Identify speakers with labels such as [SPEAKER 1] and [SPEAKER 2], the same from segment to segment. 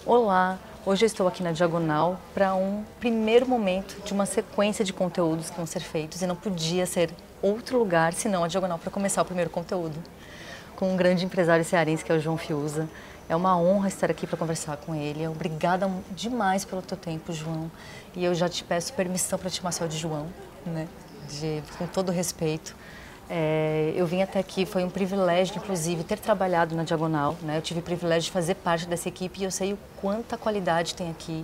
[SPEAKER 1] Olá, hoje eu estou aqui na Diagonal para um primeiro momento de uma sequência de conteúdos que vão ser feitos e não podia ser outro lugar senão a Diagonal para começar o primeiro conteúdo. Com um grande empresário cearense que é o João Fiuza. É uma honra estar aqui para conversar com ele. Obrigada demais pelo teu tempo, João. E eu já te peço permissão para te chamar só de João, né? Com todo respeito. Eu vim até aqui, foi um privilégio, inclusive, ter trabalhado na Diagonal, né? Eu tive o privilégio de fazer parte dessa equipe e eu sei o quanta qualidade tem aqui,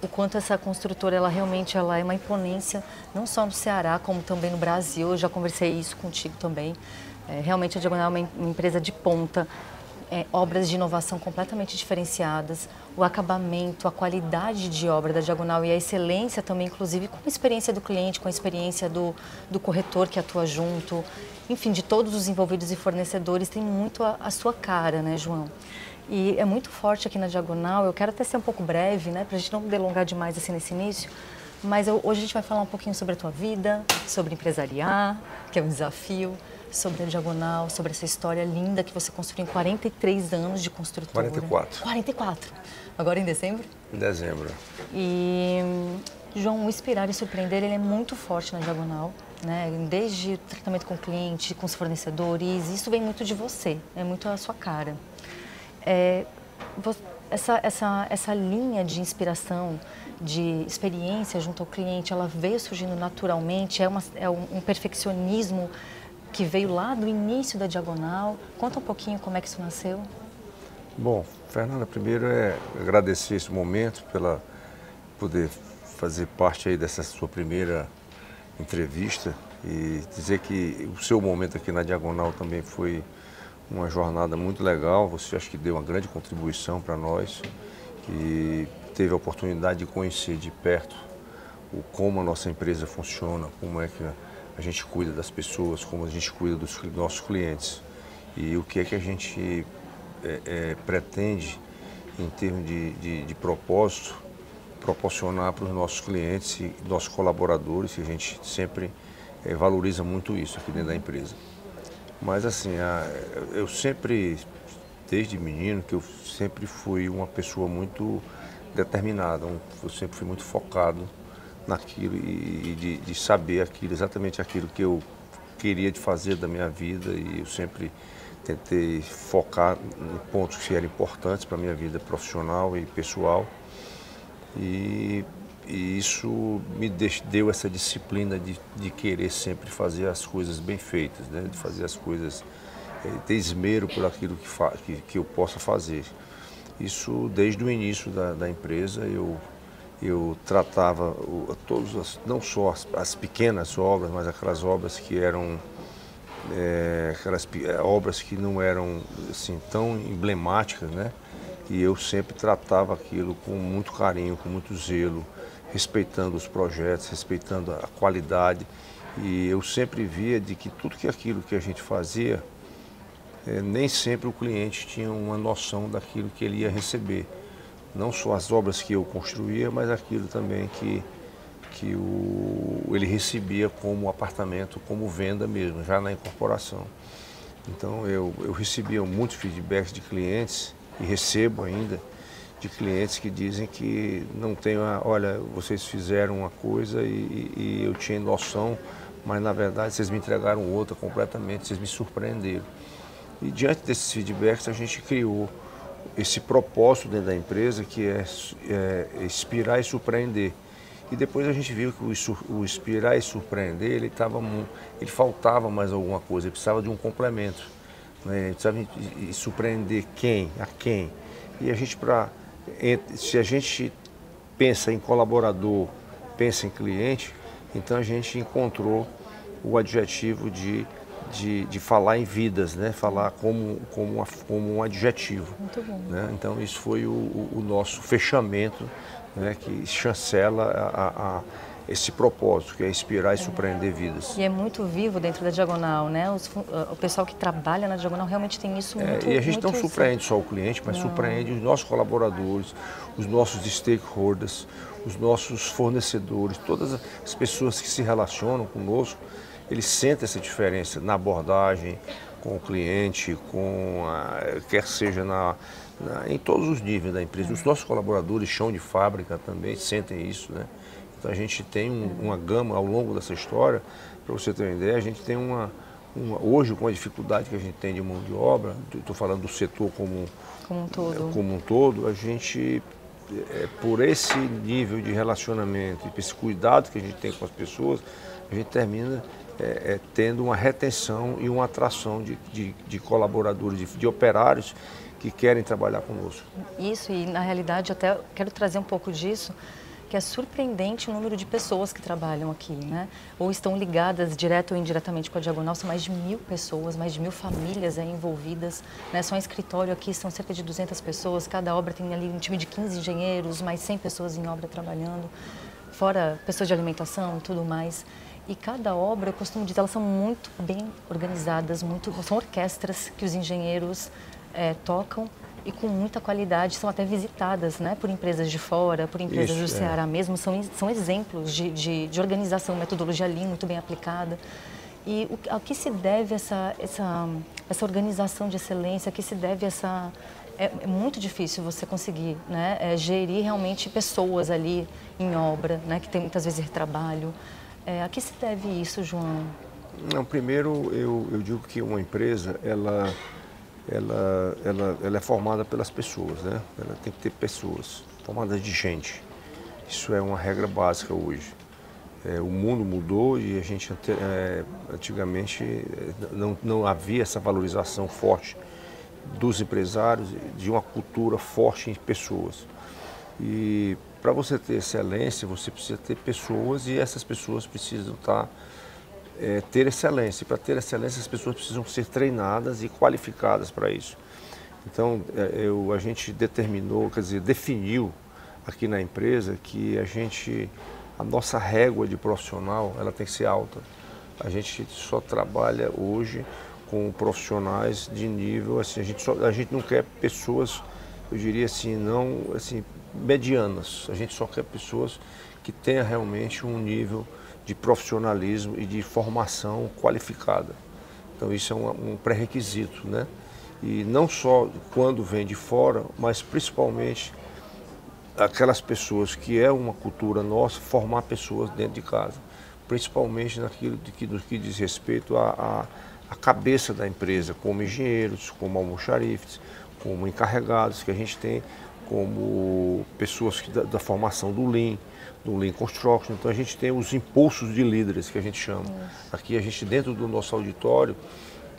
[SPEAKER 1] o quanto essa construtora, ela realmente ela é uma imponência, não só no Ceará, como também no Brasil. Eu já conversei isso contigo também. Realmente a Diagonal é uma empresa de ponta, obras de inovação completamente diferenciadas, o acabamento, a qualidade de obra da Diagonal e a excelência também, inclusive com a experiência do cliente, com a experiência do corretor que atua junto, enfim, de todos os envolvidos e fornecedores, tem muito a sua cara, né, João? E é muito forte aqui na Diagonal. Eu quero até ser um pouco breve, né, para a gente não delongar demais assim nesse início, mas hoje a gente vai falar um pouquinho sobre a tua vida, sobre empresariar, que é um desafio, sobre a Diagonal, sobre essa história linda que você construiu em 43 anos de construtora.
[SPEAKER 2] 44.
[SPEAKER 1] 44. Agora em dezembro?
[SPEAKER 2] Em dezembro.
[SPEAKER 1] E, João, o inspirar e surpreender, ele é muito forte na Diagonal, né? Desde o tratamento com o cliente, com os fornecedores, isso vem muito de você, é muito a sua cara. Essa linha de inspiração, de experiência junto ao cliente, ela veio surgindo naturalmente, é um perfeccionismo que veio lá do início da Diagonal. Conta um pouquinho como é que isso nasceu.
[SPEAKER 2] Bom, Fernanda, primeiro agradecer esse momento pela poder fazer parte aí dessa sua primeira entrevista e dizer que o seu momento aqui na Diagonal também foi uma jornada muito legal. Você acho que deu uma grande contribuição para nós e teve a oportunidade de conhecer de perto como a nossa empresa funciona, como é que a gente cuida das pessoas, como a gente cuida dos nossos clientes e o que é que a gente pretende em termos de propósito proporcionar para os nossos clientes e nossos colaboradores, que a gente sempre valoriza muito isso aqui dentro da empresa. Mas assim, eu sempre, desde menino, que eu sempre fui uma pessoa muito determinada, eu sempre fui muito focado naquilo e de saber exatamente aquilo que eu queria de fazer da minha vida, e eu sempre tentei focar em pontos que eram importantes para a minha vida profissional e pessoal, e isso me deu essa disciplina de querer sempre fazer as coisas bem feitas, né? De fazer as coisas, ter esmero por aquilo que eu possa fazer. Isso desde o início da empresa. Eu tratava não só as pequenas obras, mas aquelas obras que eram obras que não eram assim tão emblemáticas, né? E eu sempre tratava aquilo com muito carinho, com muito zelo, respeitando os projetos, respeitando a qualidade. E eu sempre via de que aquilo que a gente fazia, nem sempre o cliente tinha uma noção daquilo que ele ia receber. Não só as obras que eu construía, mas aquilo também que ele recebia como apartamento, como venda mesmo, já na incorporação. Então eu recebia muitos feedbacks de clientes, e recebo ainda, de clientes que dizem que não tem, olha, vocês fizeram uma coisa e eu tinha noção, mas na verdade vocês me entregaram outra completamente, vocês me surpreenderam. E diante desses feedbacks a gente criou esse propósito dentro da empresa, que é inspirar e surpreender. E depois a gente viu que o inspirar e surpreender, ele faltava mais alguma coisa, ele precisava de um complemento, né? Ele precisava surpreender a quem. E a gente, se a gente pensa em colaborador, pensa em cliente, então a gente encontrou o adjetivo de falar em vidas, né? Falar como um adjetivo.
[SPEAKER 1] Muito bom.
[SPEAKER 2] Né? Então isso foi o nosso fechamento, né? Que chancela esse propósito, que é inspirar e surpreender vidas.
[SPEAKER 1] E é muito vivo dentro da Diagonal, né? O pessoal que trabalha na Diagonal realmente tem isso muito.
[SPEAKER 2] E a gente não
[SPEAKER 1] muito
[SPEAKER 2] surpreende só o cliente, mas surpreende os nossos colaboradores, os nossos stakeholders, os nossos fornecedores, todas as pessoas que se relacionam conosco. Eles sentem essa diferença na abordagem com o cliente, quer seja em todos os níveis da empresa. Os nossos colaboradores, chão de fábrica também, sentem isso, né? Então a gente tem uma gama ao longo dessa história, para você ter uma ideia, a gente tem hoje com a dificuldade que a gente tem de mão de obra, estou falando do setor como um todo, a gente, por esse nível de relacionamento e por esse cuidado que a gente tem com as pessoas, a gente termina tendo uma retenção e uma atração de colaboradores, de operários que querem trabalhar conosco.
[SPEAKER 1] Isso, e na realidade até quero trazer um pouco disso, que é surpreendente o número de pessoas que trabalham aqui, né? Ou estão ligadas direto ou indiretamente com a Diagonal, são mais de 1000 pessoas, mais de 1000 famílias envolvidas, né? Só em escritório aqui são cerca de 200 pessoas, cada obra tem ali um time de 15 engenheiros, mais 100 pessoas em obra trabalhando, fora pessoas de alimentação e tudo mais. E cada obra, eu costumo dizer, elas são muito bem organizadas, são orquestras que os engenheiros tocam e com muita qualidade, são até visitadas, né, por empresas de fora, por empresas do Ceará mesmo, são exemplos de organização, metodologia Lean muito bem aplicada. E ao que se deve essa organização de excelência, a que se deve essa... É muito difícil você conseguir, né, gerir realmente pessoas ali em obra, né, que tem muitas vezes retrabalho. A que se deve isso, João?
[SPEAKER 2] Não, primeiro eu digo que uma empresa, ela é formada pelas pessoas, né? Ela tem que ter pessoas formadas de gente. Isso é uma regra básica hoje. O mundo mudou e a gente antigamente não havia essa valorização forte dos empresários, de uma cultura forte em pessoas. E para você ter excelência, você precisa ter pessoas e essas pessoas precisam ter excelência. Para ter excelência, as pessoas precisam ser treinadas e qualificadas para isso. Então, a gente determinou, quer dizer, definiu aqui na empresa que a nossa régua de profissional, ela tem que ser alta. A gente só trabalha hoje com profissionais de nível, assim, a gente não quer pessoas, eu diria assim, não assim, medianas. A gente só quer pessoas que tenham realmente um nível de profissionalismo e de formação qualificada. Então isso é um pré-requisito, né? E não só quando vem de fora, mas principalmente aquelas pessoas que é uma cultura nossa, formar pessoas dentro de casa. Principalmente naquilo que diz respeito à cabeça da empresa, como engenheiros, como almoxarifes, como encarregados que a gente tem, como pessoas da formação do Lean Construction. Então a gente tem os impulsos de líderes que a gente chama. Aqui a gente, dentro do nosso auditório,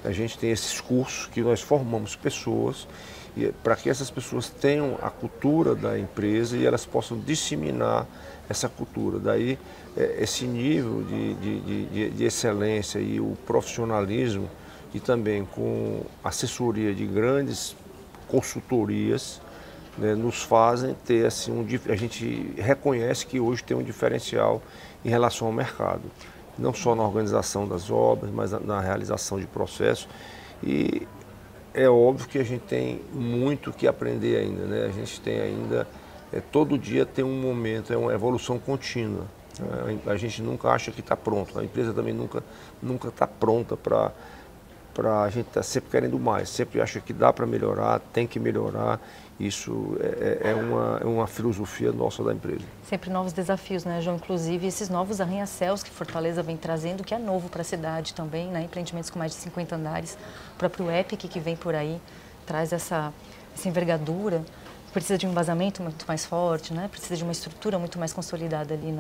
[SPEAKER 2] a gente tem esses cursos que nós formamos pessoas para que essas pessoas tenham a cultura da empresa e elas possam disseminar essa cultura. Daí esse nível de excelência e o profissionalismo e também com assessoria de grandes consultorias, né, nos fazem ter assim, a gente reconhece que hoje tem um diferencial em relação ao mercado, não só na organização das obras, mas na realização de processos. E é óbvio que a gente tem muito que aprender ainda, né? A gente tem ainda, todo dia tem um momento, é uma evolução contínua. A gente nunca acha que está pronto, a empresa também nunca está pronta a gente está sempre querendo mais, sempre acha que dá para melhorar, tem que melhorar. Isso é uma filosofia nossa da empresa.
[SPEAKER 1] Sempre novos desafios, né, João? Inclusive esses novos arranha-céus que Fortaleza vem trazendo, que é novo para a cidade também, né? Empreendimentos com mais de 50 andares. O próprio Epic que vem por aí traz essa envergadura. Precisa de um embasamento muito mais forte, né? Precisa de uma estrutura muito mais consolidada ali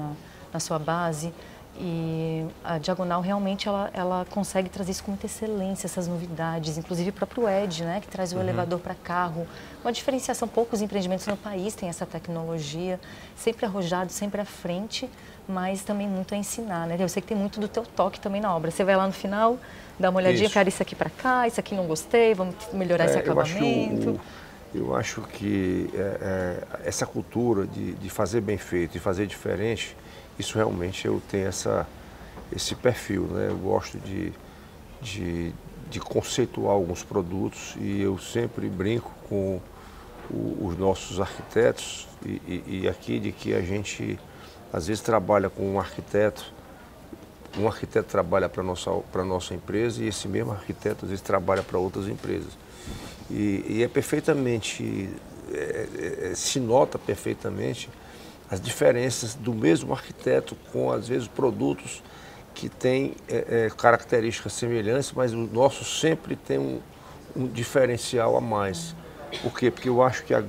[SPEAKER 1] na sua base. E a Diagonal realmente ela consegue trazer isso com muita excelência, essas novidades, inclusive o próprio Edge, né, que traz o elevador para carro, uma diferenciação. Poucos empreendimentos no país têm essa tecnologia, sempre arrojado, sempre à frente, mas também muito a ensinar, né? Eu sei que tem muito do teu toque também na obra. Você vai lá no final, dá uma olhadinha, cara, isso aqui para cá, isso aqui não gostei, vamos melhorar esse acabamento.
[SPEAKER 2] Eu acho que essa cultura de fazer bem feito, de fazer diferente, isso realmente eu tenho esse perfil, né? Eu gosto de conceituar alguns produtos e eu sempre brinco com os nossos arquitetos e aqui de que a gente às vezes trabalha com um arquiteto trabalha para a nossa empresa e esse mesmo arquiteto às vezes trabalha para outras empresas. E é perfeitamente, se nota perfeitamente as diferenças do mesmo arquiteto com, às vezes, produtos que têm características semelhantes, mas o nosso sempre tem um diferencial a mais. Por quê? Porque eu acho que a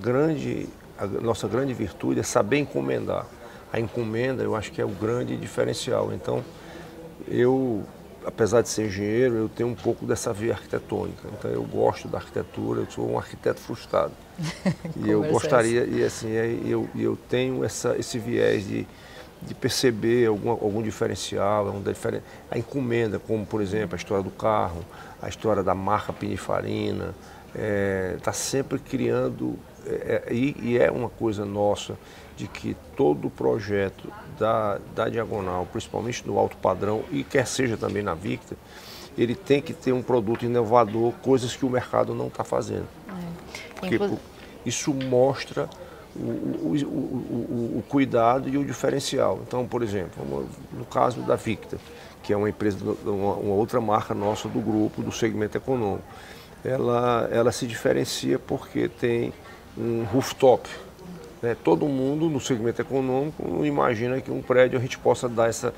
[SPEAKER 2] nossa grande virtude é saber encomendar. A encomenda, eu acho que é o grande diferencial. Então, apesar de ser engenheiro, eu tenho um pouco dessa veia arquitetônica. Então, eu gosto da arquitetura, eu sou um arquiteto frustrado. E eu gostaria, e assim, eu tenho esse viés de perceber algum diferencial, a encomenda, como, por exemplo, a história do carro, a história da marca Pininfarina, está sempre criando, e é uma coisa nossa, de que todo projeto da Diagonal, principalmente no alto padrão, e quer seja também na Victor, ele tem que ter um produto inovador, coisas que o mercado não está fazendo. Porque isso mostra o cuidado e o diferencial. Então, por exemplo, no caso da Victor, que é uma empresa, uma outra marca nossa do grupo, do segmento econômico, ela se diferencia porque tem um rooftop. Né? Todo mundo no segmento econômico não imagina que um prédio a gente possa dar essa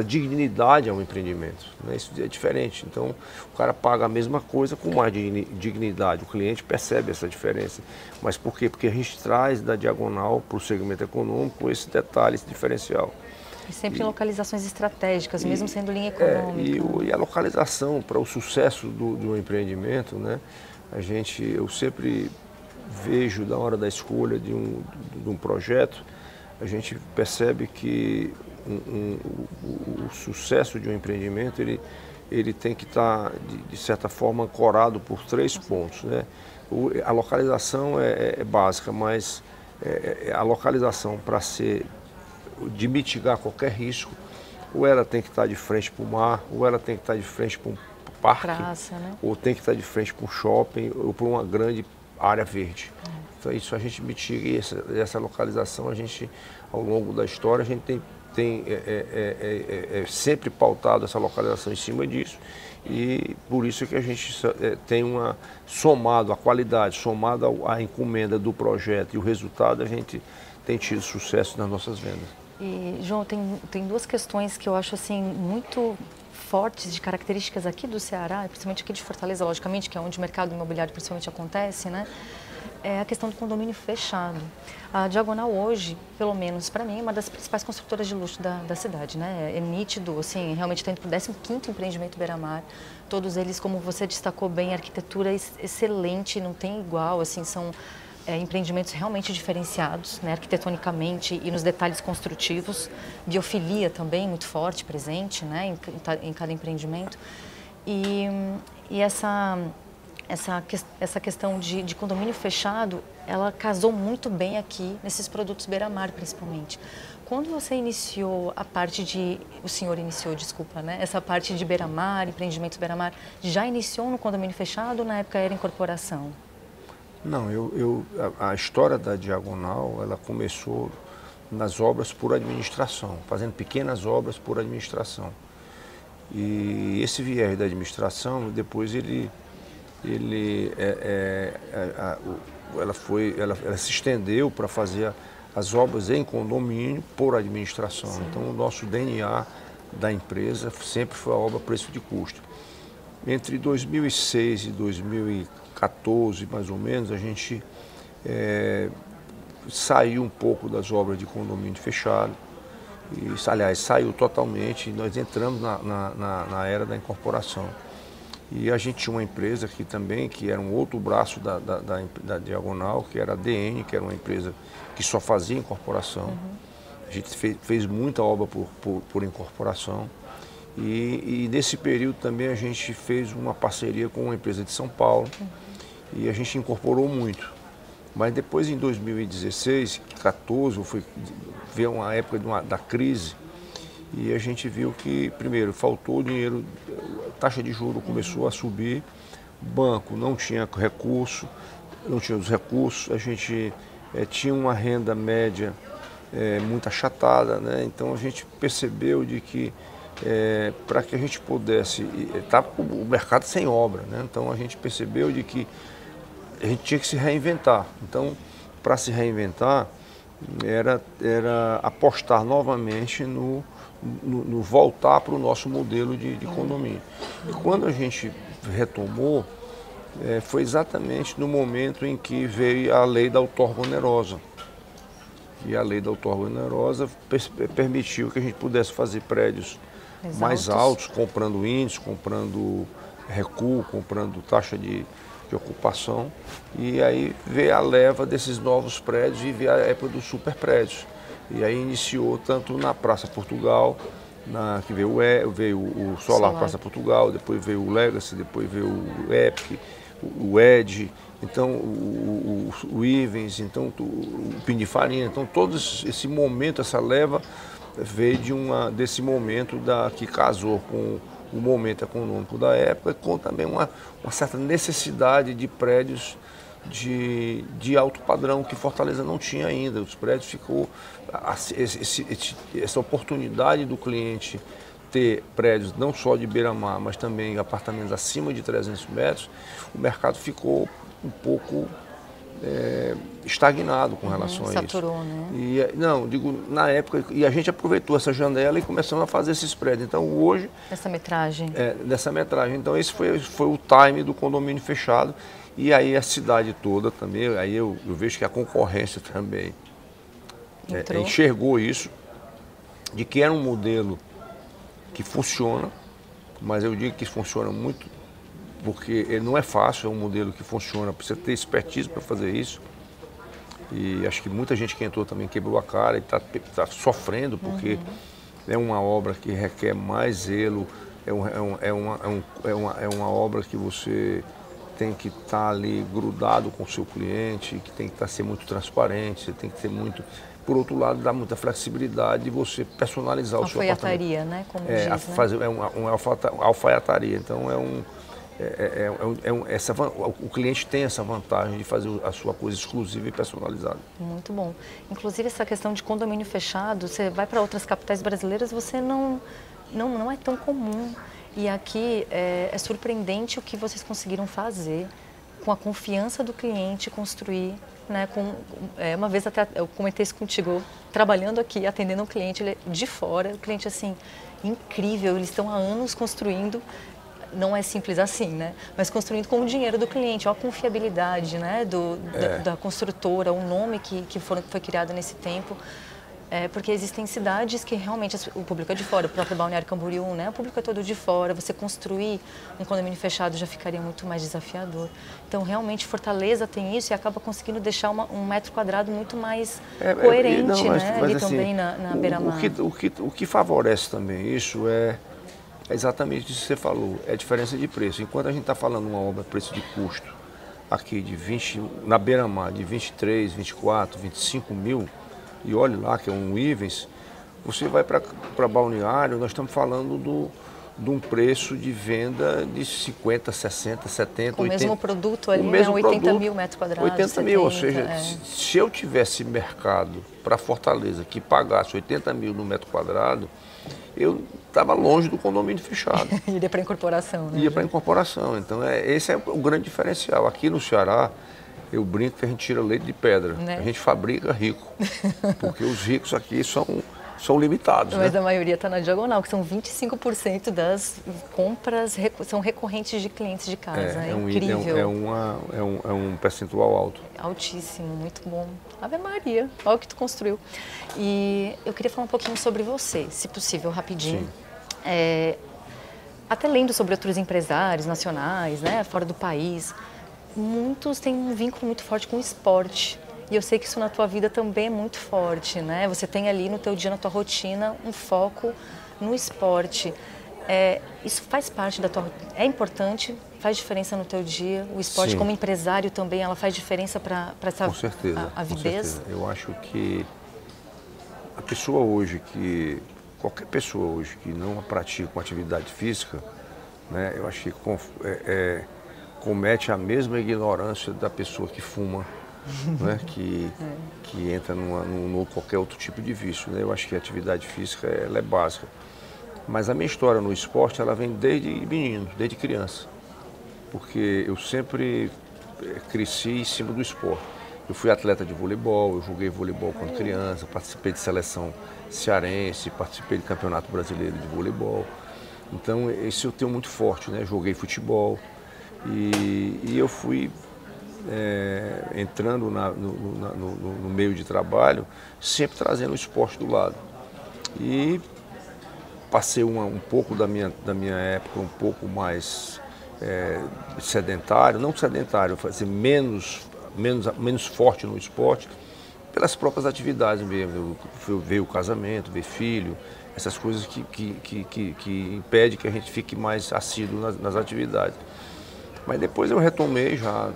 [SPEAKER 2] dignidade ao empreendimento. Né? Isso é diferente. Então, o cara paga a mesma coisa com mais dignidade. O cliente percebe essa diferença. Mas por quê? Porque a gente traz da Diagonal para o segmento econômico esse detalhe, esse diferencial.
[SPEAKER 1] E sempre em localizações estratégicas, mesmo sendo linha econômica.
[SPEAKER 2] E a localização para o sucesso do empreendimento, né? Eu sempre vejo, na hora da escolha de um projeto, a gente percebe que o sucesso de um empreendimento, ele tem que estar, de certa forma, ancorado por 3 pontos. Né? A localização é básica, mas a localização, para de mitigar qualquer risco, ou ela tem que estar de frente para o mar, ou ela tem que estar de frente para um parque,
[SPEAKER 1] praça, né?
[SPEAKER 2] ou tem que estar de frente para um shopping, ou para uma grande área verde. Então isso a gente mitiga, e essa localização, a gente, ao longo da história, a gente tem sempre pautado essa localização em cima disso, e por isso que a gente tem somado a qualidade, somado à encomenda do projeto e o resultado, a gente tem tido sucesso nas nossas vendas.
[SPEAKER 1] E, João, tem 2 questões que eu acho assim muito fortes, de características aqui do Ceará, principalmente aqui de Fortaleza, logicamente, que é onde o mercado imobiliário principalmente acontece, né? É a questão do condomínio fechado. A Diagonal hoje, pelo menos para mim, é uma das principais construtoras de luxo da cidade, né? É nítido, assim, realmente está indo para o 15º empreendimento Beira-Mar. Todos eles, como você destacou bem, arquitetura excelente, não tem igual, assim, são empreendimentos realmente diferenciados, né, arquitetonicamente e nos detalhes construtivos. Biofilia também muito forte, presente, né, em cada empreendimento. E essa questão de condomínio fechado, ela casou muito bem aqui nesses produtos Beira-Mar, principalmente. Quando você iniciou o senhor iniciou, desculpa, né, essa parte de Beira-Mar, empreendimentos Beira-Mar, já iniciou no condomínio fechado ou na época era incorporação?
[SPEAKER 2] Não, a história da Diagonal, ela começou nas obras por administração, fazendo pequenas obras por administração. E esse viés da administração, depois ela se estendeu para fazer as obras em condomínio por administração. Sim. Então, o nosso DNA da empresa sempre foi a obra preço de custo. Entre 2006 e 2014, mais ou menos, a gente saiu um pouco das obras de condomínio fechado. E, aliás, saiu totalmente e nós entramos na era da incorporação. E a gente tinha uma empresa aqui também, que era um outro braço da Diagonal, que era a DN, que era uma empresa que só fazia incorporação. Uhum. A gente fez muita obra por incorporação. E nesse período também a gente fez uma parceria com uma empresa de São Paulo, e a gente incorporou muito. Mas depois, em 2016, 2014, veio uma época da crise, e a gente viu que, primeiro, faltou dinheiro, a taxa de juros começou a subir, o banco não tinha recurso, não tinha os recursos, a gente tinha uma renda média muito achatada, né? Então a gente percebeu de que para que a gente pudesse... o mercado sem obra, né? Então a gente percebeu de que a gente tinha que se reinventar. Então, para se reinventar, era apostar novamente no voltar para o nosso modelo de condomínio. E quando a gente retomou, foi exatamente no momento em que veio a lei da outorga onerosa. E a lei da outorga onerosa permitiu que a gente pudesse fazer prédios mais altos, comprando índice, comprando recuo, comprando taxa de ocupação. E aí veio a leva desses novos prédios e veio a época dos super prédios. E aí iniciou tanto na Praça Portugal, que veio o Solar Praça Portugal, depois veio o Legacy, depois veio o Epic, o Ed, então o Ivens, então o Pininfarina. Então todo esse momento, essa leva veio desse momento que casou com o momento econômico da época, com também uma certa necessidade de prédios de alto padrão que Fortaleza não tinha ainda. Os prédios ficou essa oportunidade do cliente ter prédios não só de beira-mar, mas também apartamentos acima de 300 metros, o mercado ficou um pouco estagnado com relação a isso.
[SPEAKER 1] Saturou, né?
[SPEAKER 2] Na época, e a gente aproveitou essa janela e começamos a fazer esses prédios. Então hoje...
[SPEAKER 1] Dessa metragem.
[SPEAKER 2] Dessa metragem. Então esse foi o time do condomínio fechado. E aí a cidade toda também, aí eu vejo que a concorrência também enxergou isso, de que era um modelo que funciona, mas eu digo que funciona muito, porque ele não é fácil, é um modelo que funciona, precisa ter expertise para fazer isso. E acho que muita gente que entrou também quebrou a cara e está sofrendo, porque é uma obra que requer mais zelo, é uma obra que você tem que estar ali grudado com o seu cliente, que tem que ser muito transparente, você tem que ter muito... Por outro lado, dá muita flexibilidade de você personalizar o seu apartamento.
[SPEAKER 1] Alfaiataria, né? Como diz, né?
[SPEAKER 2] É uma alfaiataria. Então, o cliente tem essa vantagem de fazer a sua coisa exclusiva e personalizada.
[SPEAKER 1] Muito bom. Inclusive, essa questão de condomínio fechado, você vai para outras capitais brasileiras, você não é tão comum. E aqui é surpreendente o que vocês conseguiram fazer com a confiança do cliente, construir, né? Uma vez até eu comentei isso contigo, trabalhando aqui, atendendo um cliente ele é de fora, o cliente assim, incrível, eles estão há anos construindo, não é simples assim, né? Mas construindo com o dinheiro do cliente, olha a confiabilidade, né? Da construtora, o nome que foi criado nesse tempo. Porque existem cidades que realmente o público é de fora, o próprio Balneário Camboriú, né? O público é todo de fora, você construir um condomínio fechado já ficaria muito mais desafiador. Então, realmente, Fortaleza tem isso e acaba conseguindo deixar um metro quadrado muito mais coerente, né? Ali assim, também na beira-mar.
[SPEAKER 2] O que favorece também isso é exatamente isso que você falou, é a diferença de preço. Enquanto a gente está falando uma obra preço de custo aqui de 20, na beira-mar de 23, 24, 25 mil, e olhe lá que é um Ivens, você vai para Balneário, nós estamos falando de um preço de venda de 50, 60, 70, 80.
[SPEAKER 1] O mesmo produto ali, né? 80 mil metros quadrados.
[SPEAKER 2] 80 mil, ou seja, se eu tivesse mercado para Fortaleza que pagasse 80 mil no metro quadrado, eu estava longe do condomínio fechado.
[SPEAKER 1] Iria para incorporação, né?
[SPEAKER 2] Ia para incorporação. Então, esse é o grande diferencial. Aqui no Ceará, eu brinco que a gente tira leite de pedra, né? A gente fabrica rico, porque os ricos aqui são limitados.
[SPEAKER 1] Mas
[SPEAKER 2] né?
[SPEAKER 1] A maioria está na diagonal, que são 25% das compras são recorrentes de clientes de casa. É incrível.
[SPEAKER 2] É um percentual alto.
[SPEAKER 1] Altíssimo, muito bom. Ave Maria, olha o que tu construiu. E eu queria falar um pouquinho sobre você, se possível, rapidinho. Até lendo sobre outros empresários nacionais, né, fora do país, muitos têm um vínculo muito forte com o esporte. E eu sei que isso na tua vida também é muito forte, né? Você tem ali no teu dia, na tua rotina, um foco no esporte. Isso faz parte da tua... É importante, faz diferença no teu dia. O esporte,
[SPEAKER 2] Sim.
[SPEAKER 1] Como empresário também, ela faz diferença para essa
[SPEAKER 2] com certeza,
[SPEAKER 1] avidez?
[SPEAKER 2] Com certeza. Eu acho que a pessoa hoje qualquer pessoa hoje que não pratica uma atividade física, né? Eu acho que comete a mesma ignorância da pessoa que fuma, né? que entra num qualquer outro tipo de vício. Né? Eu acho que a atividade física ela é básica. Mas a minha história no esporte, ela vem desde menino, desde criança. Porque eu sempre cresci em cima do esporte. Eu fui atleta de voleibol, eu joguei voleibol quando criança, participei de seleção cearense, participei do Campeonato Brasileiro de Voleibol. Então, esse eu tenho muito forte, né? Joguei futebol e eu fui entrando no meio de trabalho, sempre trazendo o esporte do lado. E passei um pouco da minha época um pouco mais sedentário, não sedentário, fazer menos forte no esporte, pelas próprias atividades mesmo. Veio o casamento, veio filho, essas coisas que impedem que a gente fique mais assíduo nas atividades. Mas depois eu retomei já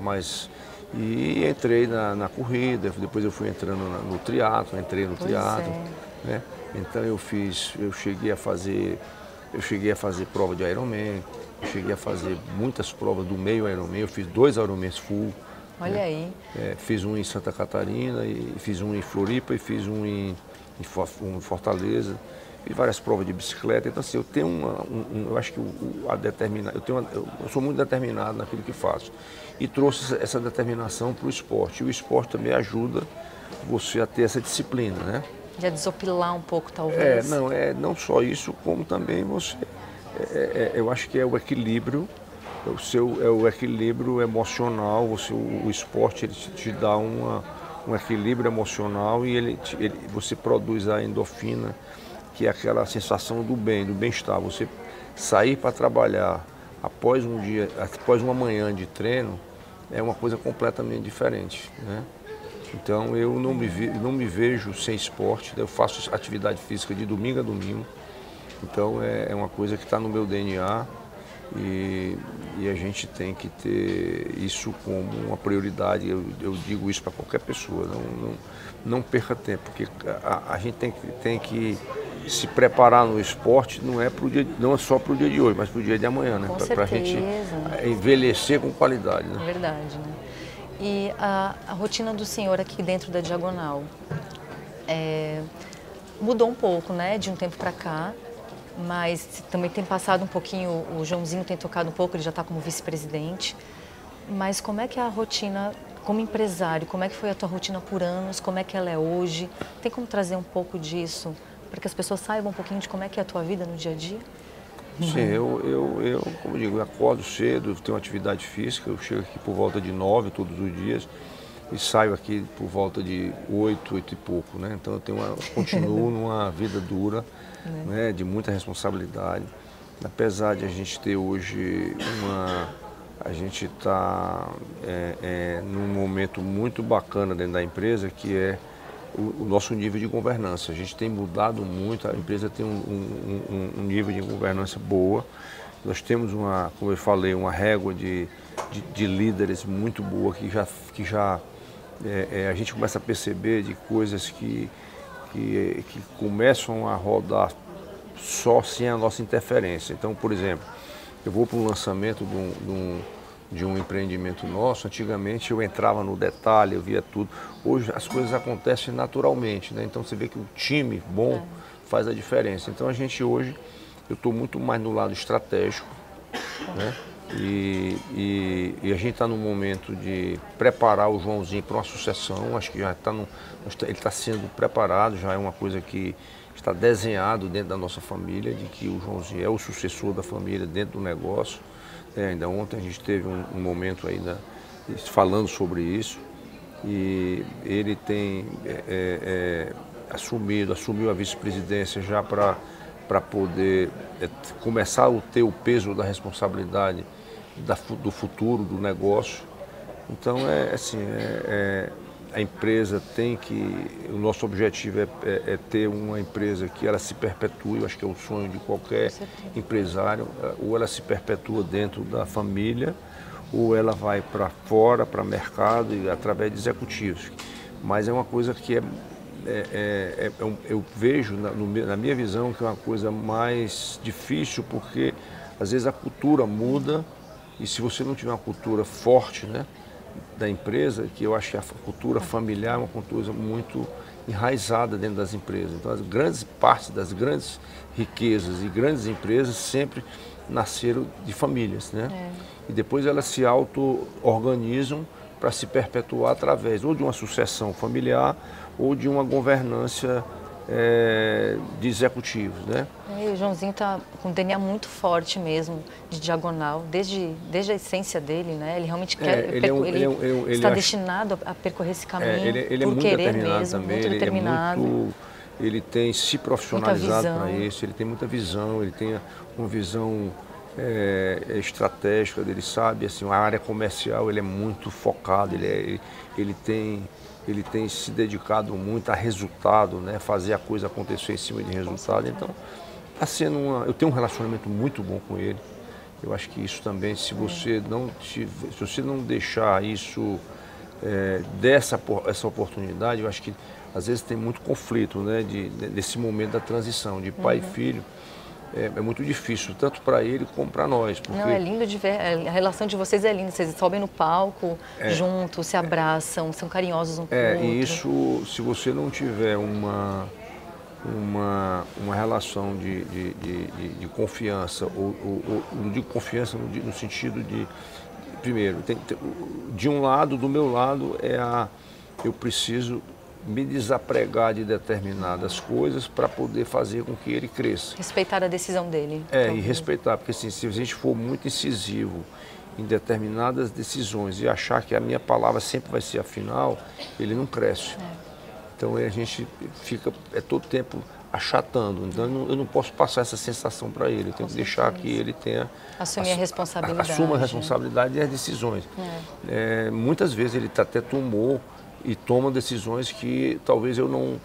[SPEAKER 2] mais e entrei na corrida, depois eu fui entrando no triatlo, entrei no triatlo, né? Então eu cheguei a fazer prova de Ironman, eu cheguei a fazer muitas provas do meio Ironman, eu fiz 2 Ironmans full.
[SPEAKER 1] Olha aí.
[SPEAKER 2] Fiz um em Santa Catarina, e fiz um em Floripa e fiz um em Fortaleza. Fiz várias provas de bicicleta. Então assim, eu tenho eu acho que eu sou muito determinado naquilo que faço. E trouxe essa determinação para o esporte. E o esporte também ajuda você a ter essa disciplina, né?
[SPEAKER 1] De desopilar um pouco, talvez.
[SPEAKER 2] Não só isso, como também eu acho que é o equilíbrio. O equilíbrio emocional, o esporte ele te dá um equilíbrio emocional e você produz a endorfina, que é aquela sensação do bem-estar. Você sair para trabalhar após uma manhã de treino, é uma coisa completamente diferente, né? Então eu não me vejo sem esporte, eu faço atividade física de domingo a domingo, então é uma coisa que está no meu DNA. E a gente tem que ter isso como uma prioridade. Eu digo isso para qualquer pessoa, não perca tempo, porque a gente tem que se preparar no esporte, não é só para o dia de hoje, mas para o dia de amanhã, né? Para a gente envelhecer com qualidade, né?
[SPEAKER 1] Verdade, né? E a rotina do senhor aqui dentro da Diagonal mudou um pouco, né, de um tempo para cá. Mas também tem passado um pouquinho, o Joãozinho tem tocado um pouco, ele já está como vice-presidente. Mas como é que é a rotina como empresário? Como é que foi a tua rotina por anos? Como é que ela é hoje? Tem como trazer um pouco disso para que as pessoas saibam um pouquinho de como é que é a tua vida no dia a dia?
[SPEAKER 2] Sim, eu como eu digo, eu acordo cedo, eu tenho atividade física, eu chego aqui por volta de 9 todos os dias e saio aqui por volta de 8 e pouco, né? Então eu continuo numa vida dura, né, de muita responsabilidade. Apesar de a gente ter hoje a gente está num momento muito bacana dentro da empresa, que é o nosso nível de governança. A gente tem mudado muito, a empresa tem um nível de governança boa. Nós temos como eu falei, uma régua de líderes muito boa que já a gente começa a perceber de coisas que começam a rodar só sem a nossa interferência. Então, por exemplo, eu vou para um lançamento de um empreendimento nosso. Antigamente eu entrava no detalhe, eu via tudo. Hoje as coisas acontecem naturalmente, né? Então você vê que o time bom faz a diferença. Então eu estou muito mais no lado estratégico, né? E a gente está no momento de preparar o Joãozinho para uma sucessão. Acho que já ele está sendo preparado, já é uma coisa que está desenhado dentro da nossa família, de que o Joãozinho é o sucessor da família dentro do negócio. Ainda ontem a gente teve um momento ainda falando sobre isso, e ele tem assumiu a vice-presidência já para poder começar a ter o peso da responsabilidade do futuro do negócio. Então a empresa o nosso objetivo é ter uma empresa que ela se perpetue. Eu acho que é o sonho de qualquer empresário. Ou ela se perpetua dentro da família, ou ela vai para fora, para mercado, e através de executivos. Mas é uma coisa que eu vejo, na minha visão, que é uma coisa mais difícil, porque às vezes a cultura muda, e se você não tiver uma cultura forte, né, da empresa, que eu acho que a cultura familiar é uma cultura muito enraizada dentro das empresas. Então, as grandes partes das grandes riquezas e grandes empresas sempre nasceram de famílias, né? E depois elas se auto-organizam para se perpetuar através ou de uma sucessão familiar ou de uma governança de executivos, né?
[SPEAKER 1] E o Joãozinho está com um DNA muito forte mesmo, de diagonal, desde a essência dele, né? Ele realmente quer, ele está destinado a percorrer esse caminho
[SPEAKER 2] ele
[SPEAKER 1] por
[SPEAKER 2] muito
[SPEAKER 1] querer
[SPEAKER 2] determinado
[SPEAKER 1] mesmo,
[SPEAKER 2] também,
[SPEAKER 1] muito determinado.
[SPEAKER 2] Ele tem se profissionalizado para isso, ele tem muita visão, ele tem uma visão estratégica, ele sabe, assim, a área comercial, ele é muito focado, ele tem se dedicado muito a resultado, né? Fazer a coisa acontecer em cima de resultado. Então, tá sendo eu tenho um relacionamento muito bom com ele. Eu acho que isso também, se você não deixar isso, essa oportunidade, eu acho que às vezes tem muito conflito, né? Desse momento da transição, de pai e filho. É muito difícil, tanto para ele como para nós. Porque...
[SPEAKER 1] Não, é lindo de ver, a relação de vocês é linda, vocês sobem no palco juntos, se abraçam, são carinhosos um com o outro.
[SPEAKER 2] E isso, se você não tiver uma relação de confiança, ou não digo confiança no sentido de, primeiro, de um lado, do meu lado, eu preciso me desapregar de determinadas coisas para poder fazer com que ele cresça.
[SPEAKER 1] Respeitar a decisão dele.
[SPEAKER 2] E respeitar, porque assim, se a gente for muito incisivo em determinadas decisões e achar que a minha palavra sempre vai ser a final, ele não cresce. Então a gente fica todo tempo achatando. Então eu não posso passar essa sensação para ele. Eu tenho que deixar que ele tenha...
[SPEAKER 1] Assumir a responsabilidade.
[SPEAKER 2] Assuma a responsabilidade e as decisões. Muitas vezes ele até tomou e toma decisões que talvez eu não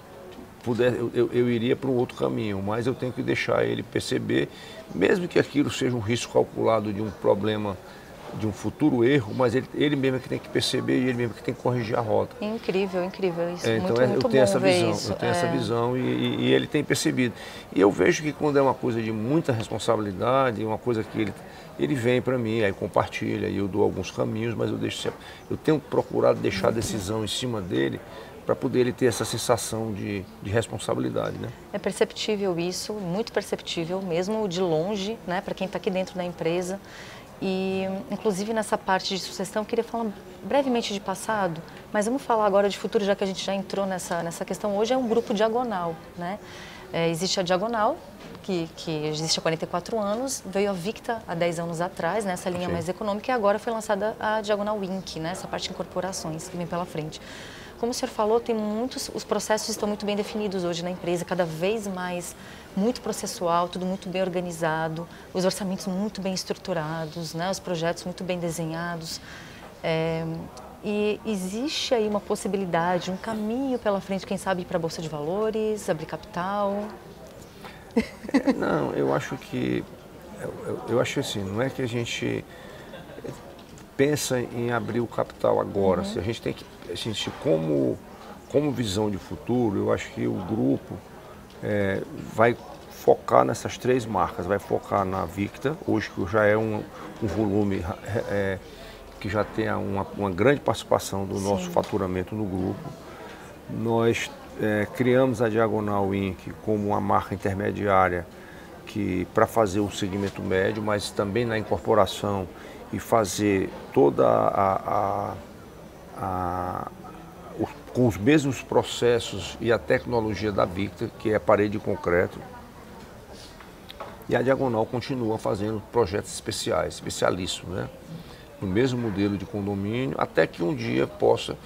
[SPEAKER 2] pudesse, eu iria para um outro caminho, mas eu tenho que deixar ele perceber, mesmo que aquilo seja um risco calculado de um problema, de um futuro erro, mas ele mesmo é que tem que perceber e ele mesmo que tem que corrigir a rota.
[SPEAKER 1] Incrível, incrível. Isso
[SPEAKER 2] Então
[SPEAKER 1] muito
[SPEAKER 2] eu tenho essa
[SPEAKER 1] ver
[SPEAKER 2] visão,
[SPEAKER 1] isso.
[SPEAKER 2] eu tenho essa visão e ele tem percebido. E eu vejo que quando é uma coisa de muita responsabilidade, uma coisa que ele vem para mim, aí compartilha, e eu dou alguns caminhos, mas eu tenho procurado deixar a decisão em cima dele para poder ele ter essa sensação de responsabilidade, né?
[SPEAKER 1] É perceptível isso, muito perceptível, mesmo de longe, né, para quem está aqui dentro da empresa. E, inclusive, nessa parte de sucessão, eu queria falar brevemente de passado, mas vamos falar agora de futuro, já que a gente já entrou nessa questão. Hoje é um grupo diagonal, né? Existe a Diagonal, que existe há 44 anos, veio a Victa há 10 anos atrás, nessa linha mais econômica, e agora foi lançada a Diagonal Inc., né? Essa parte de incorporações que vem pela frente. Como o senhor falou, os processos estão muito bem definidos hoje na empresa, cada vez mais muito processual, tudo muito bem organizado, os orçamentos muito bem estruturados, né? Os projetos muito bem desenhados. E existe aí uma possibilidade, um caminho pela frente, quem sabe ir para a Bolsa de Valores, abrir capital?
[SPEAKER 2] Não, eu acho assim, não é que a gente pensa em abrir o capital agora. Se a gente tem que, como visão de futuro, eu acho que o grupo vai focar nessas 3 marcas, vai focar na Victa, hoje que já é um volume que já tem uma grande participação do nosso faturamento no grupo. Nós criamos a Diagonal Inc. como uma marca intermediária para fazer o segmento médio, mas também na incorporação e fazer toda com os mesmos processos e a tecnologia da Victa, que é a parede de concreto. E a Diagonal continua fazendo projetos especialíssimos, né? No mesmo modelo de condomínio, até que um dia possa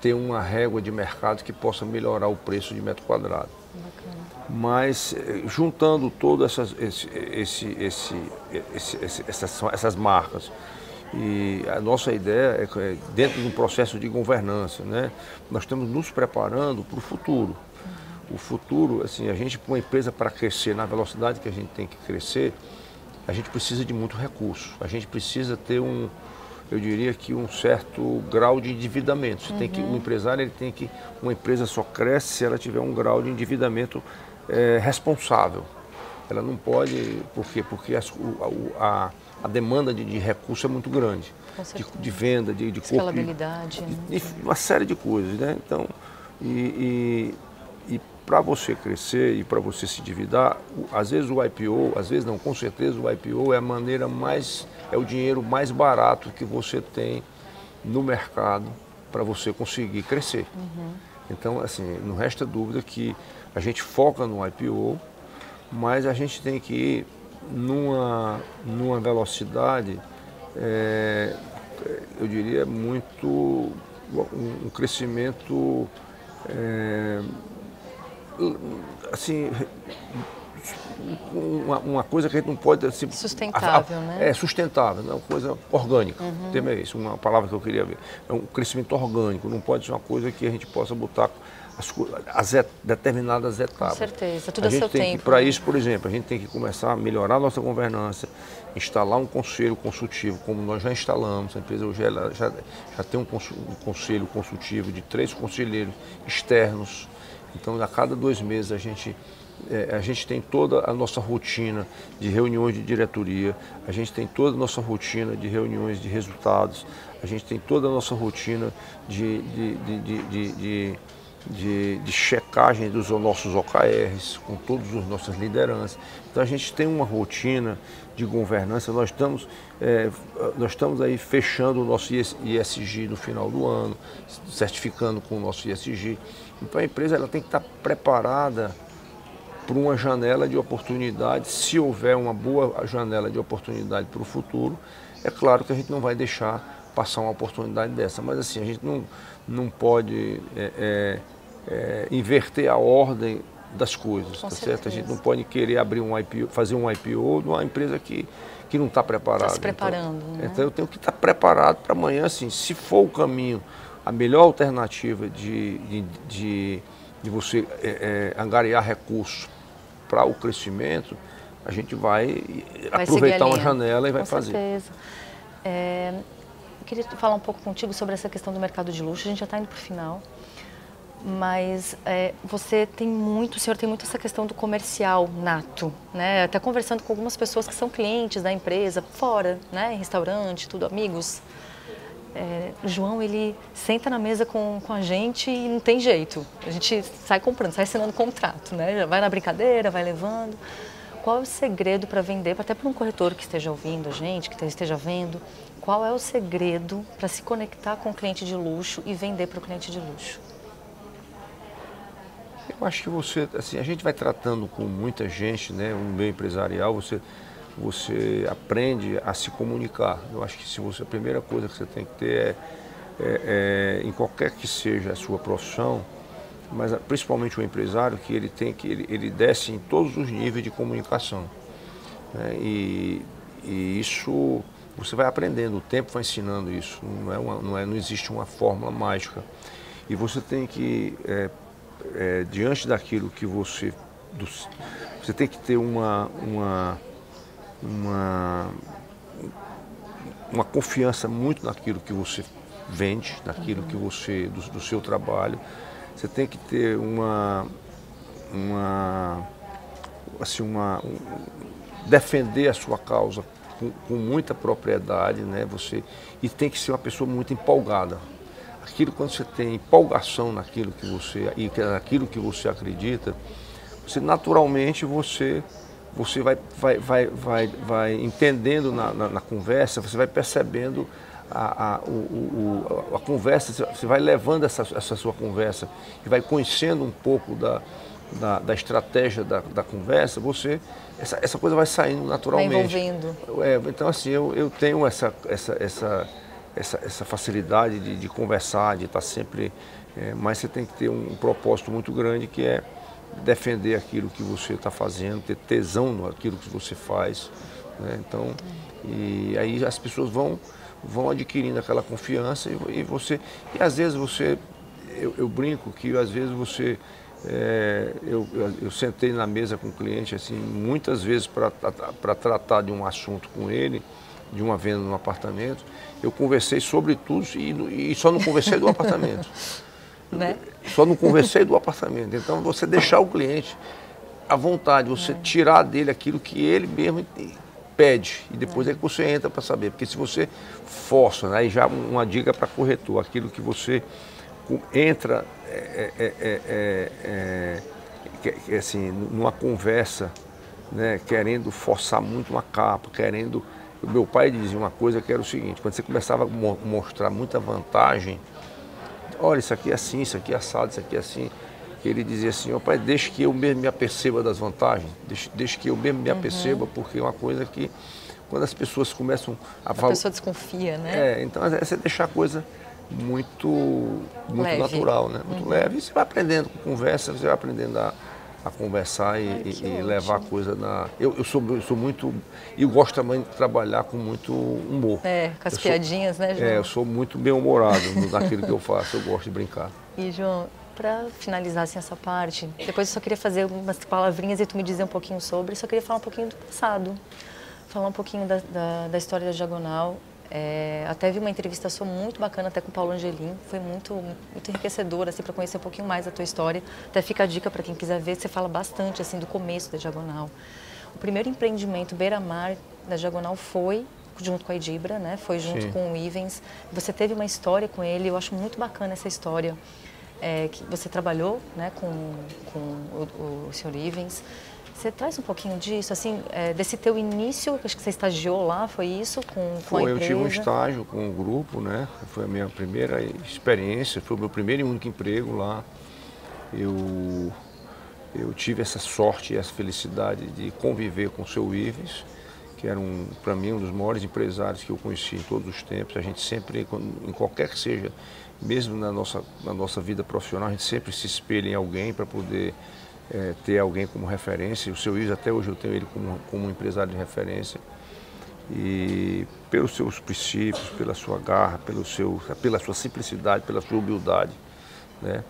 [SPEAKER 2] ter uma régua de mercado que possa melhorar o preço de metro quadrado. Bacana. Mas juntando todas essas marcas, e a nossa ideia é dentro de um processo de governança, né? Nós estamos nos preparando para o futuro. O futuro, assim, a gente, para uma empresa, para crescer na velocidade que a gente tem que crescer, a gente precisa de muito recurso. A gente precisa ter eu diria que um certo grau de endividamento. O empresário uma empresa só cresce se ela tiver um grau de endividamento responsável. Ela não pode, por quê? Porque a a demanda de recurso é muito grande, de venda, de
[SPEAKER 1] escalabilidade,
[SPEAKER 2] de uma série de coisas, né? Então, e para você crescer e para você se endividar, às vezes o IPO, às vezes não, com certeza o IPO é a maneira mais, é o dinheiro mais barato que você tem no mercado para você conseguir crescer. Então, assim, não resta dúvida que a gente foca no IPO, mas a gente tem que ir numa velocidade, eu diria, muito, um crescimento, assim, uma coisa que a gente não pode... Assim,
[SPEAKER 1] sustentável, né?
[SPEAKER 2] É sustentável, não é uma coisa orgânica. O tema é esse, uma palavra que eu queria ver. É um crescimento orgânico, não pode ser uma coisa que a gente possa botar determinadas etapas.
[SPEAKER 1] Com certeza, tudo a seu tempo.
[SPEAKER 2] Para isso, por exemplo, a gente tem que começar a melhorar a nossa governança, instalar um conselho consultivo, como nós já instalamos. A empresa hoje já tem um conselho consultivo de 3 conselheiros externos. Então, a cada 2 meses a gente tem toda a nossa rotina de reuniões de diretoria, a gente tem toda a nossa rotina de reuniões de resultados, a gente tem toda a nossa rotina de checagem dos nossos OKRs, com todas as nossas lideranças. Então a gente tem uma rotina de governança, nós estamos aí fechando o nosso ESG no final do ano, certificando com o nosso ESG. Então a empresa ela tem que estar preparada para uma janela de oportunidade. Se houver uma boa janela de oportunidade para o futuro, é claro que a gente não vai deixar passar uma oportunidade dessa, mas assim, a gente não pode inverter a ordem das coisas, tá certo? A gente não pode querer abrir um IPO, fazer um IPO de uma empresa que não está preparada.
[SPEAKER 1] Está se preparando,
[SPEAKER 2] então,
[SPEAKER 1] né?
[SPEAKER 2] Então eu tenho que estar preparado para amanhã, assim, se for o caminho, a melhor alternativa de você angariar recursos para o crescimento, a gente vai aproveitar uma janela e vai fazer.
[SPEAKER 1] Com certeza. Eu queria falar um pouco contigo sobre essa questão do mercado de luxo. A gente já está indo para o final, mas o senhor tem muito essa questão do comercial nato, né? Até conversando com algumas pessoas que são clientes da empresa, fora, né? Em restaurante, tudo, amigos. O João, ele senta na mesa com a gente e não tem jeito. A gente sai comprando, sai assinando contrato, né? Vai na brincadeira, vai levando. Qual é o segredo para vender, até para um corretor que esteja ouvindo a gente, que esteja vendo, qual é o segredo para se conectar com o cliente de luxo e vender para o cliente de luxo?
[SPEAKER 2] Eu acho que assim, a gente vai tratando com muita gente, né? Um meio empresarial, você aprende a se comunicar. Eu acho que a primeira coisa que você tem que ter em qualquer que seja a sua profissão, mas principalmente o empresário, que ele desce em todos os níveis de comunicação, né? E isso você vai aprendendo, o tempo vai ensinando isso. Não existe uma fórmula mágica. E você tem que diante daquilo que você tem que ter uma confiança muito naquilo que você vende, naquilo que do seu trabalho. Você tem que ter defender a sua causa com muita propriedade, né? E tem que ser uma pessoa muito empolgada. Quando você tem empolgação naquilo que você acredita, naturalmente você vai entendendo na conversa, você vai percebendo a conversa, você vai levando essa sua conversa e vai conhecendo um pouco da estratégia da conversa, essa coisa vai saindo naturalmente.
[SPEAKER 1] Vai envolvendo.
[SPEAKER 2] Então, assim, eu tenho essa facilidade de conversar, de estar sempre... mas você tem que ter um propósito muito grande, que é defender aquilo que você está fazendo, ter tesão naquilo que você faz, né? Então, e aí as pessoas vão adquirindo aquela confiança e às vezes eu brinco que às vezes eu sentei na mesa com o cliente assim, muitas vezes para tratar de um assunto com ele, de uma venda no apartamento, eu conversei sobre tudo e só não conversei do apartamento.
[SPEAKER 1] Né?
[SPEAKER 2] Só não conversei do apartamento. Então, você deixar o cliente à vontade, você tirar dele aquilo que ele mesmo pede e depois é que você entra para saber. Porque se você força, né, aí já uma dica para corretor, aquilo que você entra assim, numa conversa, né, querendo forçar muito uma capa, querendo... O meu pai dizia uma coisa que era o seguinte, quando você começava a mostrar muita vantagem, olha, isso aqui é assim, isso aqui é assado, isso aqui é assim, ele dizia assim, ó pai, deixa que eu mesmo me aperceba das vantagens, deixa que eu mesmo me aperceba, porque é uma coisa que, quando as pessoas começam a...
[SPEAKER 1] A pessoa desconfia, né?
[SPEAKER 2] Então é você deixar a coisa muito
[SPEAKER 1] leve.
[SPEAKER 2] Natural, né? Muito leve. E você vai aprendendo com conversa, você vai aprendendo a conversar e levar a coisa na... Eu sou muito... E eu gosto também de trabalhar com muito humor.
[SPEAKER 1] Com as piadinhas, né, João?
[SPEAKER 2] Eu sou muito bem-humorado naquilo que eu faço, eu gosto de brincar.
[SPEAKER 1] E, João, para finalizar assim, essa parte, depois eu só queria fazer umas palavrinhas e tu me dizer um pouquinho sobre, só queria falar um pouquinho do passado, falar um pouquinho da história da Diagonal. Até vi uma entrevista sua muito bacana, até com o Paulo Angelim, foi muito enriquecedora, assim, para conhecer um pouquinho mais da tua história. Até fica a dica para quem quiser ver, você fala bastante assim, do começo da Diagonal. O primeiro empreendimento beira-mar da Diagonal foi junto com a Edibra, né? Foi junto
[SPEAKER 2] Sim.
[SPEAKER 1] com o Ivens. Você teve uma história com ele, eu acho muito bacana essa história. Que você trabalhou, né, com o Sr. Ivens. Você traz um pouquinho disso, assim, desse teu início, acho que você estagiou lá, foi isso, com a empresa?
[SPEAKER 2] Eu tive um estágio com o grupo, né? Foi a minha primeira experiência, foi o meu primeiro e único emprego lá. Eu tive essa sorte e essa felicidade de conviver com o seu Ivens, que era, para mim, um dos maiores empresários que eu conheci em todos os tempos. A gente sempre, em qualquer que seja, mesmo na nossa vida profissional, a gente sempre se espelha em alguém para poder ter alguém como referência. O seu Ivens, até hoje eu tenho ele como um empresário de referência. E pelos seus princípios, pela sua garra, pela sua simplicidade, pela sua humildade, né?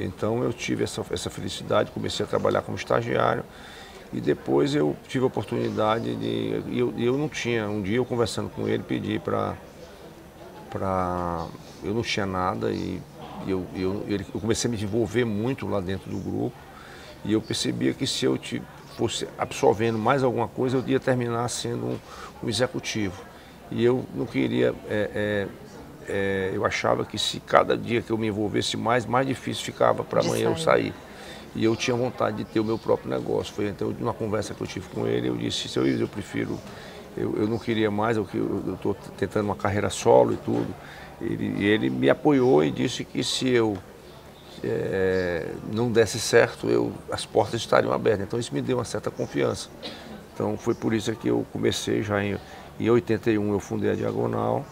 [SPEAKER 2] Então eu tive essa felicidade, comecei a trabalhar como estagiário e depois eu tive a oportunidade de... Eu não tinha, um dia eu conversando com ele, pedi para... Eu não tinha nada e eu comecei a me desenvolver muito lá dentro do grupo e eu percebia que se eu fosse absorvendo mais alguma coisa, eu ia terminar sendo um executivo. E eu não queria... eu achava que se cada dia que eu me envolvesse mais difícil ficava para amanhã eu sair. E eu tinha vontade de ter o meu próprio negócio. Foi então, numa conversa que eu tive com ele, eu disse, seu Ivens, eu prefiro, eu não queria mais, eu estou tentando uma carreira solo e tudo. Ele me apoiou e disse que se eu não desse certo, as portas estariam abertas. Então isso me deu uma certa confiança. Então foi por isso que eu comecei já em 81, eu fundei a Diagonal.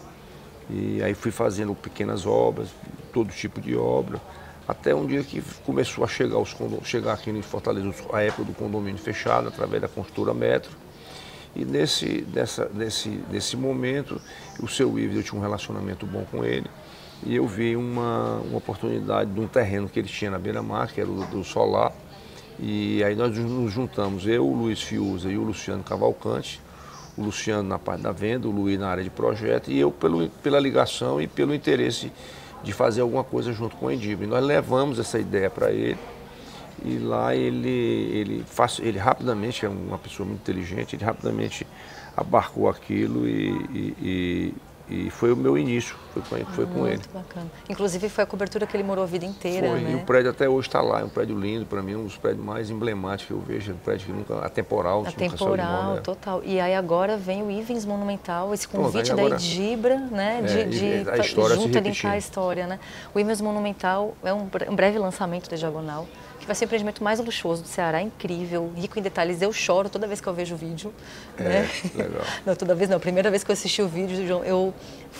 [SPEAKER 2] E aí fui fazendo pequenas obras, todo tipo de obra, até um dia que começou a chegar aqui em Fortaleza a época do condomínio fechado, através da construtora Metro. E nesse momento, o seu Ivens, eu tinha um relacionamento bom com ele, e eu vi uma oportunidade de um terreno que ele tinha na beira-mar, que era do Solar, e aí nós nos juntamos, eu, o Luiz Fiuza e o Luciano Cavalcante, o Luciano na parte da venda, o Luiz na área de projeto e eu pela ligação e pelo interesse de fazer alguma coisa junto com o Edibra. E nós levamos essa ideia para ele e lá ele rapidamente, é uma pessoa muito inteligente, ele rapidamente abarcou aquilo e foi o meu início, foi com ele.
[SPEAKER 1] Muito bacana. Inclusive foi a cobertura que ele morou a vida inteira,
[SPEAKER 2] Foi,
[SPEAKER 1] né?
[SPEAKER 2] E o prédio até hoje está lá, é um prédio lindo, para mim, um dos prédios mais emblemáticos que eu vejo, é um prédio que nunca, atemporal.
[SPEAKER 1] Atemporal, total. E aí agora vem o Ivens Monumental, esse convite da Edibra, né?
[SPEAKER 2] A história
[SPEAKER 1] junto linkar a história, né? O Ivens Monumental é um breve lançamento da Diagonal, que vai ser o empreendimento mais luxuoso do Ceará, incrível, rico em detalhes. Eu choro toda vez que eu vejo o vídeo. Né?
[SPEAKER 2] Legal.
[SPEAKER 1] Não, toda vez não. A primeira vez que eu assisti o vídeo, João, eu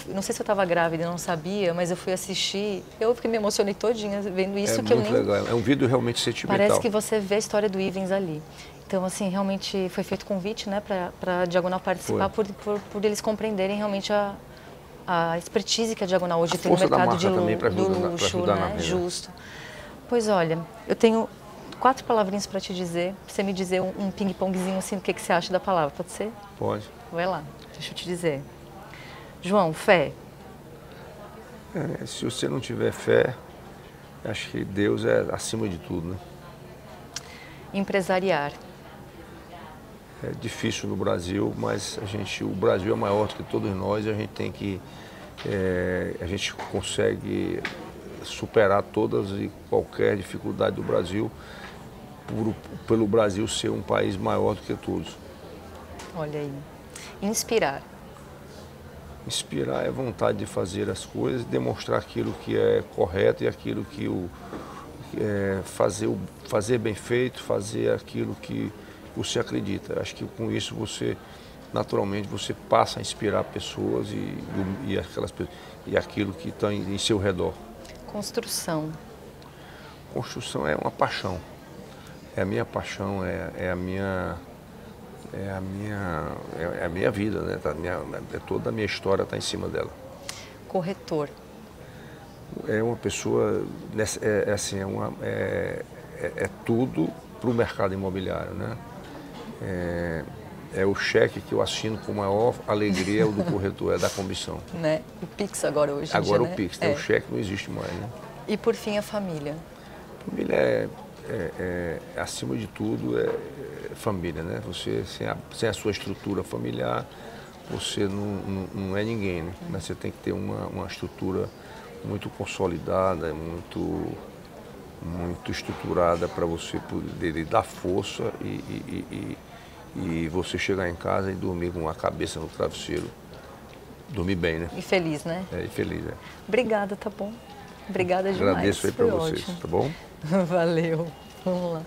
[SPEAKER 1] não sei se eu estava grávida e não sabia, mas eu fui assistir, eu fiquei me emocionei todinha vendo isso. Que
[SPEAKER 2] muito legal. É um vídeo realmente sentimental.
[SPEAKER 1] Parece que você vê a história do Ivens ali. Então, assim, realmente foi feito convite, né, para a Diagonal participar, por eles compreenderem realmente a expertise que a Diagonal hoje tem no mercado de luxo, né? Justo. Pois olha, eu tenho 4 palavrinhas para te dizer, pra você me dizer um ping-pongzinho assim, o que você acha da palavra, pode ser?
[SPEAKER 2] Pode.
[SPEAKER 1] Vai lá, deixa eu te dizer. João, fé.
[SPEAKER 2] Se você não tiver fé, acho que Deus é acima de tudo, né?
[SPEAKER 1] Empresariar.
[SPEAKER 2] É difícil no Brasil, mas o Brasil é maior do que todos nós e a gente tem que, a gente consegue superar todas e qualquer dificuldade do Brasil pelo Brasil ser um país maior do que todos.
[SPEAKER 1] Olha aí. Inspirar.
[SPEAKER 2] Inspirar é vontade de fazer as coisas, demonstrar aquilo que é correto e aquilo que fazer bem feito, fazer aquilo que você acredita. Acho que com isso naturalmente você passa a inspirar pessoas e aquilo que está em seu redor.
[SPEAKER 1] Construção.
[SPEAKER 2] Construção é uma paixão. É a minha paixão, é a minha vida, né? Toda a minha história está em cima dela.
[SPEAKER 1] Corretor.
[SPEAKER 2] É uma pessoa, é tudo para o mercado imobiliário, né? É o cheque que eu assino com maior alegria, o do corretor, é da comissão.
[SPEAKER 1] Né? O Pix agora hoje em
[SPEAKER 2] Agora
[SPEAKER 1] dia,
[SPEAKER 2] o Pix, né? O cheque não existe mais, né?
[SPEAKER 1] E por fim a família.
[SPEAKER 2] Família acima de tudo, é família, né? Você, sem a sua estrutura familiar, você não é ninguém, né? Mas você tem que ter uma estrutura muito consolidada, muito estruturada para você poder dar força e você chegar em casa e dormir com a cabeça no travesseiro. Dormir bem, né?
[SPEAKER 1] E feliz, né?
[SPEAKER 2] E feliz, né?
[SPEAKER 1] Obrigada, tá bom? Obrigada demais.
[SPEAKER 2] Agradeço aí para vocês,
[SPEAKER 1] ótimo.
[SPEAKER 2] tá bom?
[SPEAKER 1] Valeu. Vamos lá.